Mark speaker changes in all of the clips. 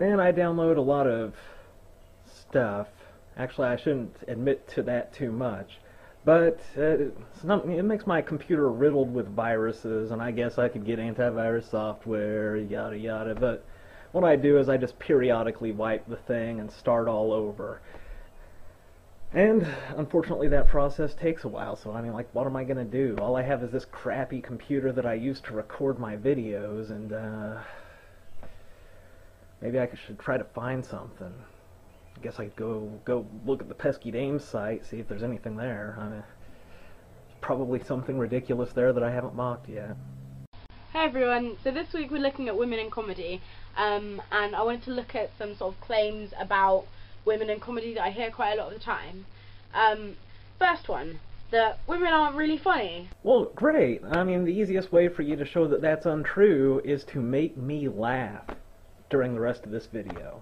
Speaker 1: Man, I download a lot of stuff. Actually, I shouldn't admit to that too much. But it makes my computer riddled with viruses, and I guess I could get antivirus software, yada yada. But what I do is I just periodically wipe the thing and start all over. And unfortunately that process takes a while, so I mean, like, what am I gonna do? All I have is this crappy computer that I use to record my videos, and maybe I should try to find something. I guess I could go look at the Pesky Dames site, see if there's anything there. I mean, there's probably something ridiculous there that I haven't mocked yet.
Speaker 2: Hey everyone, so this week we're looking at women in comedy, and I wanted to look at some sort of claims about women in comedy that I hear quite a lot of the time. First one, that women aren't really funny.
Speaker 1: Well, great. I mean, the easiest way for you to show that that's untrue is to make me laugh during the rest of this video.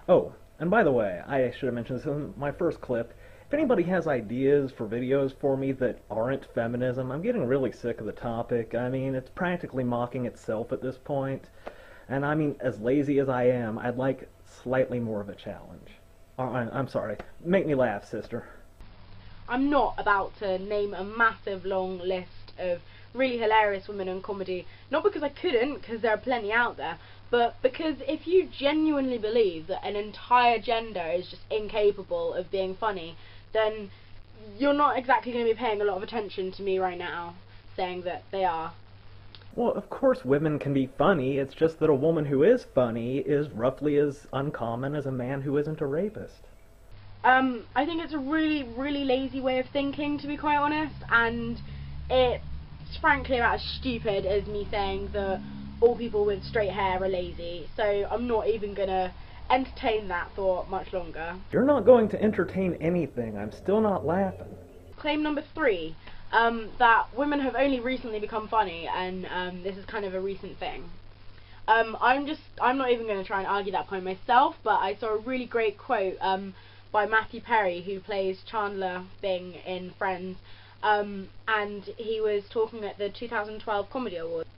Speaker 1: Oh, and by the way, I should have mentioned this in my first clip. If anybody has ideas for videos for me that aren't feminism, I'm getting really sick of the topic. I mean, it's practically mocking itself at this point. And I mean, as lazy as I am, I'd like slightly more of a challenge. I'm sorry. Make me laugh, sister.
Speaker 2: I'm not about to name a massive long list of really hilarious women in comedy, not because I couldn't, because there are plenty out there, but because if you genuinely believe that an entire gender is just incapable of being funny, then you're not exactly going to be paying a lot of attention to me right now, saying that they are.
Speaker 1: Well, of course women can be funny, it's just that a woman who is funny is roughly as uncommon as a man who isn't a rapist.
Speaker 2: I think it's a really, really lazy way of thinking, to be quite honest, and it's frankly about as stupid as me saying that all people with straight hair are lazy, so I'm not even gonna entertain that thought much longer.
Speaker 1: You're not going to entertain anything, I'm still not laughing.
Speaker 2: Claim number 3. That women have only recently become funny, and this is kind of a recent thing. I'm not even going to try and argue that point myself, but I saw a really great quote by Matthew Perry, who plays Chandler Bing in Friends, and he was talking at the 2012 Comedy Awards.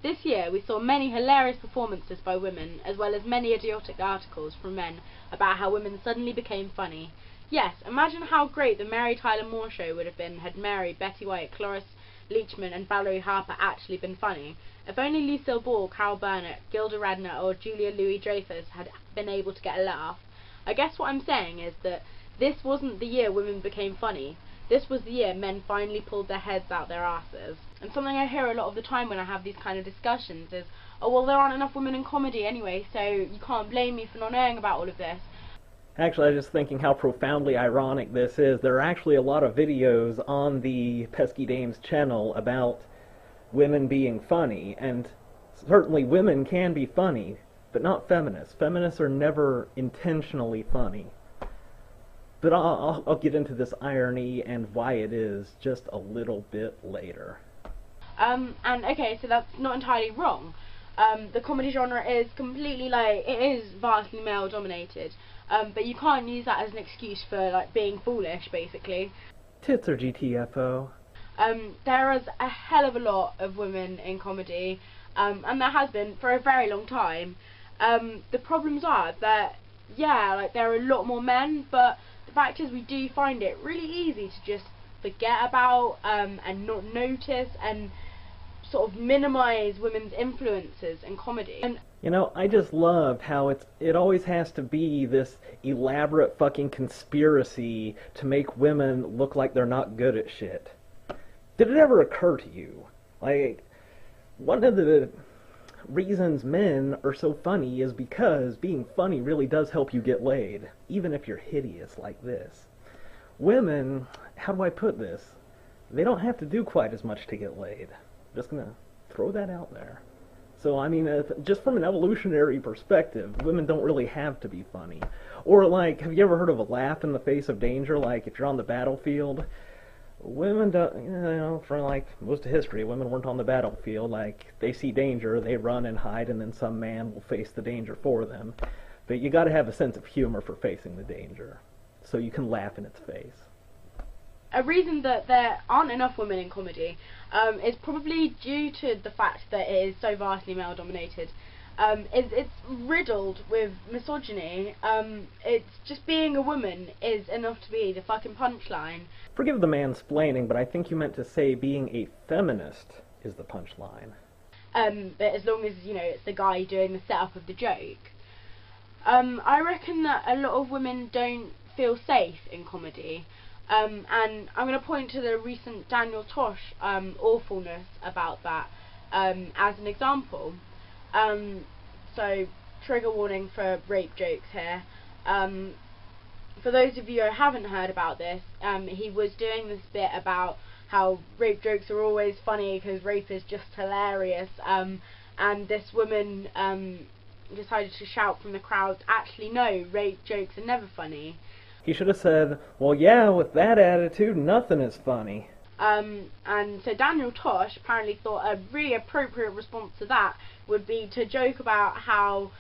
Speaker 2: This year we saw many hilarious performances by women, as well as many idiotic articles from men about how women suddenly became funny. Yes, imagine how great the Mary Tyler Moore show would have been had Mary, Betty White, Cloris Leachman and Valerie Harper actually been funny. If only Lucille Ball, Carol Burnett, Gilda Radner or Julia Louis-Dreyfus had been able to get a laugh. I guess what I'm saying is that this wasn't the year women became funny. This was the year men finally pulled their heads out their asses. And something I hear a lot of the time when I have these kind of discussions is, oh well, there aren't enough women in comedy anyway, so you can't blame me for not knowing about all of this.
Speaker 1: Actually, I was just thinking how profoundly ironic this is. There are actually a lot of videos on the Pesky Dames channel about women being funny, and certainly women can be funny, but not feminists. Feminists are never intentionally funny. But I'll get into this irony and why it is just a little bit later.
Speaker 2: And okay, so that's not entirely wrong. The comedy genre is completely, like, it is vastly male dominated. But you can't use that as an excuse for, like, being foolish, basically.
Speaker 1: Tits are GTFO.
Speaker 2: There is a hell of a lot of women in comedy, and there has been for a very long time. The problems are that, yeah, like, there are a lot more men, but the fact is we do find it really easy to just forget about, and not notice, and sort of minimize women's influences in comedy. And
Speaker 1: you know, I just love how it always has to be this elaborate fucking conspiracy to make women look like they're not good at shit. Did it ever occur to you? Like, one of the reasons men are so funny is because being funny really does help you get laid, even if you're hideous like this. Women, how do I put this? They don't have to do quite as much to get laid. I'm just gonna throw that out there. So, I mean, just from an evolutionary perspective, women don't really have to be funny. Or, like, have you ever heard of a laugh in the face of danger? Like, if you're on the battlefield, women don't, you know, for, like, most of history, women weren't on the battlefield. Like, they see danger, they run and hide, and then some man will face the danger for them. But you gotta have a sense of humor for facing the danger, so you can laugh in its face.
Speaker 2: a reason that there aren't enough women in comedy is probably due to the fact that it is so vastly male dominated. it's riddled with misogyny. It's just being a woman is enough to be the fucking punchline.
Speaker 1: Forgive the mansplaining, but I think you meant to say being a feminist is the punchline.
Speaker 2: But as long as, you know, it's the guy doing the setup of the joke. I reckon that a lot of women don't feel safe in comedy. And I'm going to point to the recent Daniel Tosh awfulness about that as an example. So, trigger warning for rape jokes here. For those of you who haven't heard about this, he was doing this bit about how rape jokes are always funny because rape is just hilarious, and this woman decided to shout from the crowd, actually no, rape jokes are never funny.
Speaker 1: He should have said, well yeah, with that attitude, nothing is funny.
Speaker 2: And so Daniel Tosh apparently thought a really appropriate response to that would be to joke about how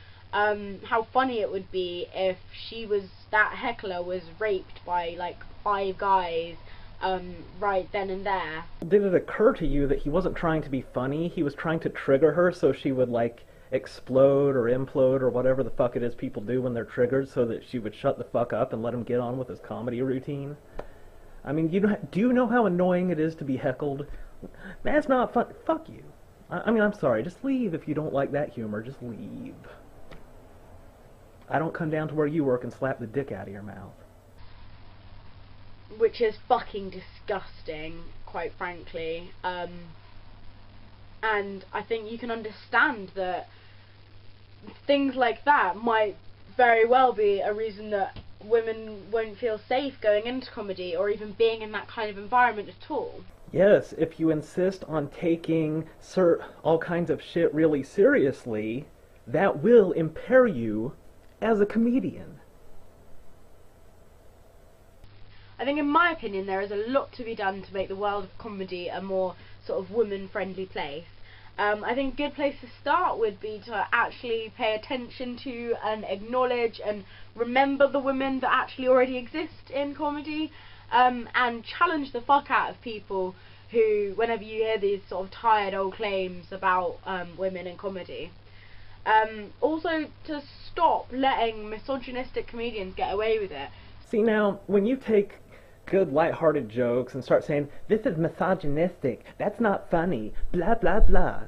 Speaker 2: funny it would be if that heckler was raped by like 5 guys right then and there.
Speaker 1: Did it occur to you that he wasn't trying to be funny? He was trying to trigger her so she would like explode or implode or whatever the fuck it is people do when they're triggered, so that she would shut the fuck up and let him get on with his comedy routine? I mean, do you know how annoying it is to be heckled? That's not fun. Fuck you. I mean, I'm sorry. Just leave if you don't like that humor. Just leave. I don't come down to where you work and slap the dick out of your mouth.
Speaker 2: Which is fucking disgusting, quite frankly. And I think you can understand that things like that might very well be a reason that women won't feel safe going into comedy or even being in that kind of environment at all.
Speaker 1: Yes, if you insist on taking all kinds of shit really seriously, that will impair you as a comedian.
Speaker 2: I think in my opinion there is a lot to be done to make the world of comedy a more sort of woman-friendly place. I think a good place to start would be to actually pay attention to and acknowledge and remember the women that actually already exist in comedy, and challenge the fuck out of people who, whenever you hear these sort of tired old claims about women in comedy. Also to stop letting misogynistic comedians get away with it.
Speaker 1: See, now, when you take good light-hearted jokes and start saying, this is misogynistic, that's not funny, blah blah blah,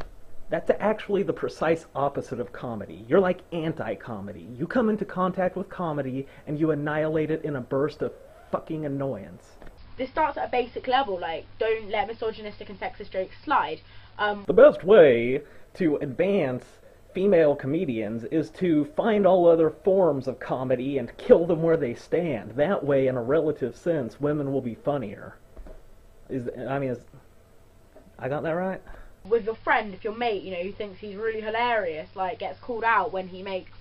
Speaker 1: that's actually the precise opposite of comedy. You're like anti-comedy. You come into contact with comedy and you annihilate it in a burst of fucking annoyance.
Speaker 2: This starts at a basic level, like, don't let misogynistic and sexist jokes slide.
Speaker 1: The best way to advance female comedians is to find all other forms of comedy and kill them where they stand. That way, in a relative sense, women will be funnier. I got that right?
Speaker 2: With your friend, if your mate, you know, who thinks he's really hilarious, like, gets called out when he makes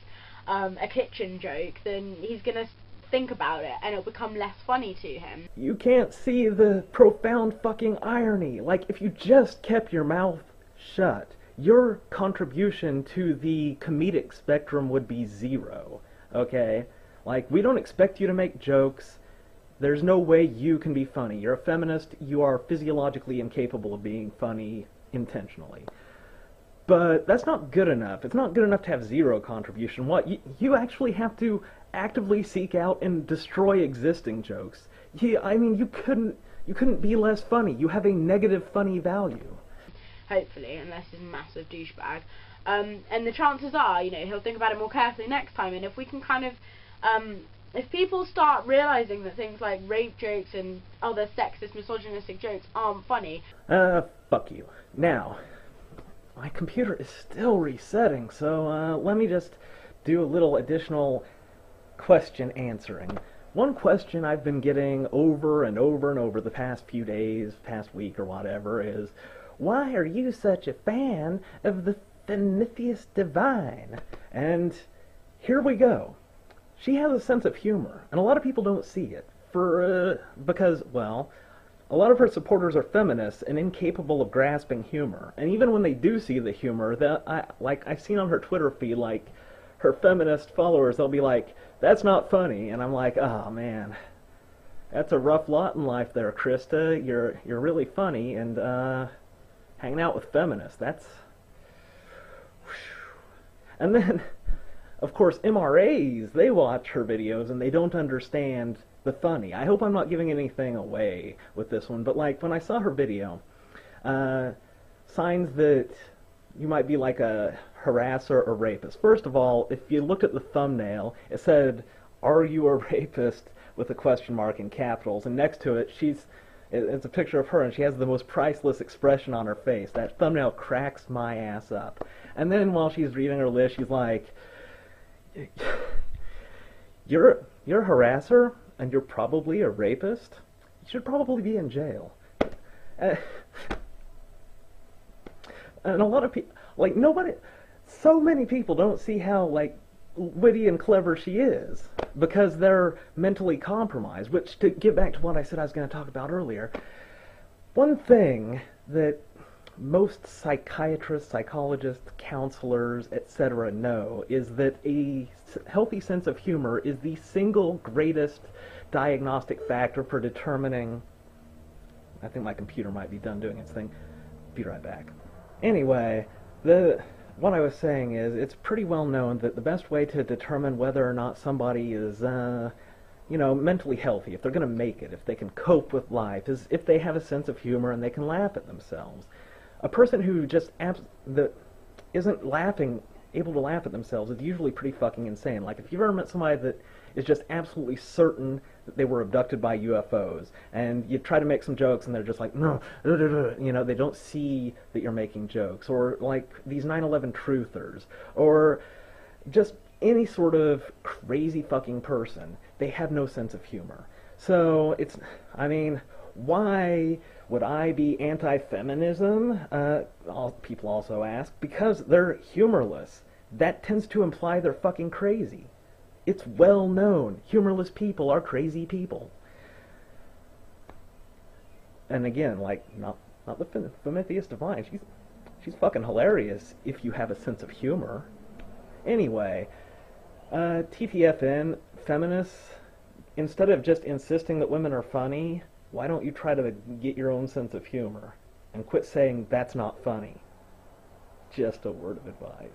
Speaker 2: a kitchen joke, then he's gonna think about it and it'll become less funny to him. You
Speaker 1: can't see the profound fucking irony. Like, if you just kept your mouth shut, your contribution to the comedic spectrum would be 0, okay? Like, we don't expect you to make jokes. There's no way you can be funny. You're a feminist. You are physiologically incapable of being funny intentionally. But that's not good enough. It's not good enough to have 0 contribution. What? You actually have to actively seek out and destroy existing jokes. I mean, you couldn't be less funny. You have a negative funny value.
Speaker 2: Hopefully, unless he's a massive douchebag. And the chances are, you know, he'll think about it more carefully next time, and if we can kind of, if people start realising that things like rape jokes and other sexist, misogynistic jokes aren't funny...
Speaker 1: fuck you. Now, my computer is still resetting, so, let me just do a little additional question answering. One question I've been getting over and over and over the past few days, past week or whatever is, why are you such a fan of the Prometheus Divine? And here we go. She has a sense of humor, and a lot of people don't see it. Because, well, a lot of her supporters are feminists and incapable of grasping humor. And even when they do see the humor, I've seen on her Twitter feed, like, her feminist followers, they'll be like, that's not funny. And I'm like, oh man, that's a rough lot in life there, Krista. You're really funny, and, hanging out with feminists, that's... And then, of course, MRAs, they watch her videos and they don't understand the funny. I hope I'm not giving anything away with this one, but like when I saw her video, signs that you might be like a harasser or rapist. First of all, if you look at the thumbnail, it said, "Are you a rapist?" with a question mark in capitals, and next to it, it's a picture of her, and she has the most priceless expression on her face. That thumbnail cracks my ass up. And then while she's reading her list, she's like, you're a harasser, and you're probably a rapist? You should probably be in jail. And a lot of people, like, so many people don't see how, like, witty and clever she is, because they're mentally compromised, which, to get back to what I said I was going to talk about earlier, one thing that most psychiatrists, psychologists, counselors, etc. know is that a healthy sense of humor is the single greatest diagnostic factor for determining... I think my computer might be done doing its thing. Be right back. Anyway, what I was saying is, it's pretty well known that the best way to determine whether or not somebody is, mentally healthy, if they're going to make it, if they can cope with life, is if they have a sense of humor and they can laugh at themselves. A person who just that isn't able to laugh at themselves is usually pretty fucking insane. Like, if you've ever met somebody that is just absolutely certain that they were abducted by UFOs, and you try to make some jokes and they're just like, no, they don't see that you're making jokes, or like these 9/11 truthers, or just any sort of crazy fucking person, they have no sense of humor. So why would I be anti-feminism? People also ask. Because they're humorless. That tends to imply they're fucking crazy. It's well known. Humorless people are crazy people. And again, like, not the Prometheus Divine. She's fucking hilarious if you have a sense of humor. Anyway, TTFN, feminists, instead of just insisting that women are funny, why don't you try to get your own sense of humor and quit saying that's not funny? Just a word of advice.